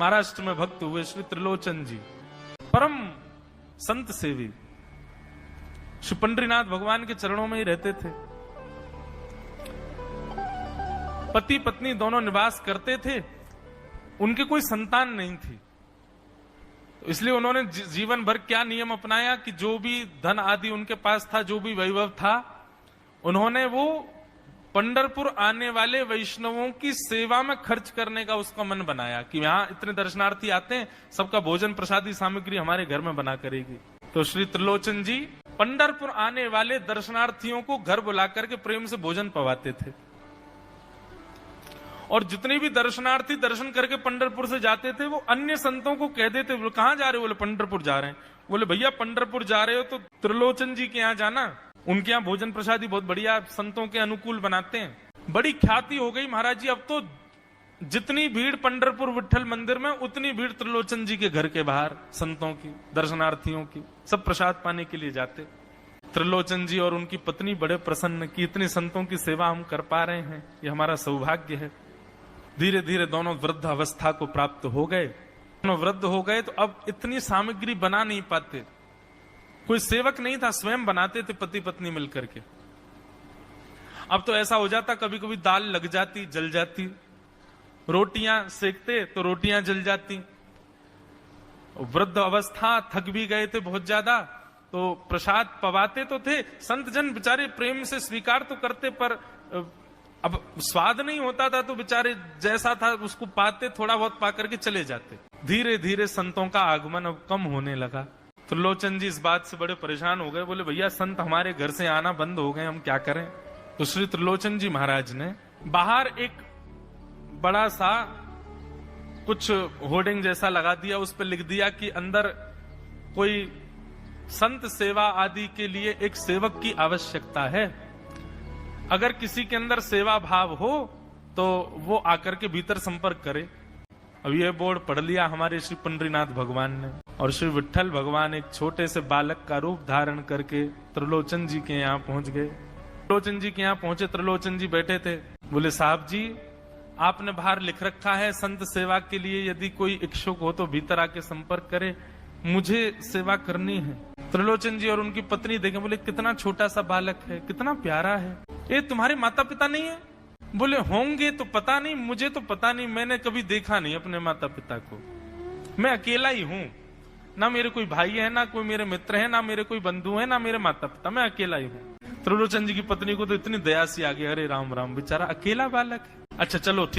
महाराष्ट्र में भक्त हुए श्री त्रिलोचन जी, परम संत सेवी, श्री पंडरीनाथ भगवान के चरणों में ही रहते थे। पति पत्नी दोनों निवास करते थे, उनके कोई संतान नहीं थी, इसलिए उन्होंने जीवन भर क्या नियम अपनाया कि जो भी धन आदि उनके पास था, जो भी वैभव था, उन्होंने वो पंढरपुर आने वाले वैष्णवों की सेवा में खर्च करने का उसका मन बनाया कि यहाँ इतने दर्शनार्थी आते हैं, सबका भोजन प्रसादी सामग्री हमारे घर में बना करेगी। तो श्री त्रिलोचन जी पंढरपुर आने वाले दर्शनार्थियों को घर बुला करके प्रेम से भोजन पवाते थे, और जितने भी दर्शनार्थी दर्शन करके पंढरपुर से जाते थे वो अन्य संतों को कह देते, बोले कहां जा रहे हो? बोले पंढरपुर जा रहे हैं। बोले भैया पंढरपुर जा रहे हो तो त्रिलोचन जी के यहाँ जाना, उनके यहाँ भोजन प्रसादी बहुत बढ़िया संतों के अनुकूल बनाते हैं। बड़ी ख्याति हो गई महाराज जी, अब तो जितनी भीड़ पंढरपुर विठल मंदिर में, उतनी भीड़ त्रिलोचन जी के घर के बाहर संतों की, दर्शनार्थियों की, सब प्रसाद पाने के लिए जाते। त्रिलोचन जी और उनकी पत्नी बड़े प्रसन्न कि इतने संतों की सेवा हम कर पा रहे हैं, ये हमारा सौभाग्य है। धीरे धीरे दोनों वृद्ध अवस्था को प्राप्त हो गए। दोनों वृद्ध हो गए तो अब इतनी सामग्री बना नहीं पाते, कोई सेवक नहीं था, स्वयं बनाते थे पति पत्नी मिलकर के। अब तो ऐसा हो जाता, कभी कभी दाल लग जाती, जल जाती, रोटियां सेकते तो रोटियां जल जाती। वृद्ध अवस्था, थक भी गए थे बहुत ज्यादा, तो प्रसाद पवाते तो थे, संत जन बेचारे प्रेम से स्वीकार तो करते, पर अब स्वाद नहीं होता था, तो बेचारे जैसा था उसको पाते, थोड़ा बहुत पा करके चले जाते। धीरे धीरे संतों का आगमन अब कम होने लगा। त्रिलोचन जी इस बात से बड़े परेशान हो गए, बोले भैया संत हमारे घर से आना बंद हो गए, हम क्या करें? तो श्री त्रिलोचन जी महाराज ने बाहर एक बड़ा सा कुछ होर्डिंग जैसा लगा दिया, उस पर लिख दिया कि अंदर कोई संत सेवा आदि के लिए एक सेवक की आवश्यकता है, अगर किसी के अंदर सेवा भाव हो तो वो आकर के भीतर संपर्क करे। अब ये बोर्ड पढ़ लिया हमारे श्री पंडरीनाथ भगवान ने, और श्री विठल भगवान एक छोटे से बालक का रूप धारण करके त्रिलोचन जी के यहाँ पहुंच गए। त्रिलोचन जी के यहाँ पहुंचे, त्रिलोचन जी बैठे थे। बोले साहब जी, आपने बाहर लिख रखा है संत सेवा के लिए यदि कोई इच्छुक हो तो भीतर आके संपर्क करे, मुझे सेवा करनी है। त्रिलोचन जी और उनकी पत्नी देखे, बोले कितना छोटा सा बालक है, कितना प्यारा है, ये तुम्हारे माता पिता नहीं है? बोले होंगे तो पता नहीं, मुझे तो पता नहीं, मैंने कभी देखा नहीं अपने माता पिता को, मैं अकेला ही हूँ, ना मेरे कोई भाई है, ना कोई मेरे मित्र है, ना मेरे कोई बंधु है, ना मेरे माता पिता, मैं अकेला ही हूँ। त्रिलोचन जी की पत्नी को तो इतनी दया सी आ गई, अरे राम राम, बेचारा अकेला बालक है, अच्छा चलो ठीक।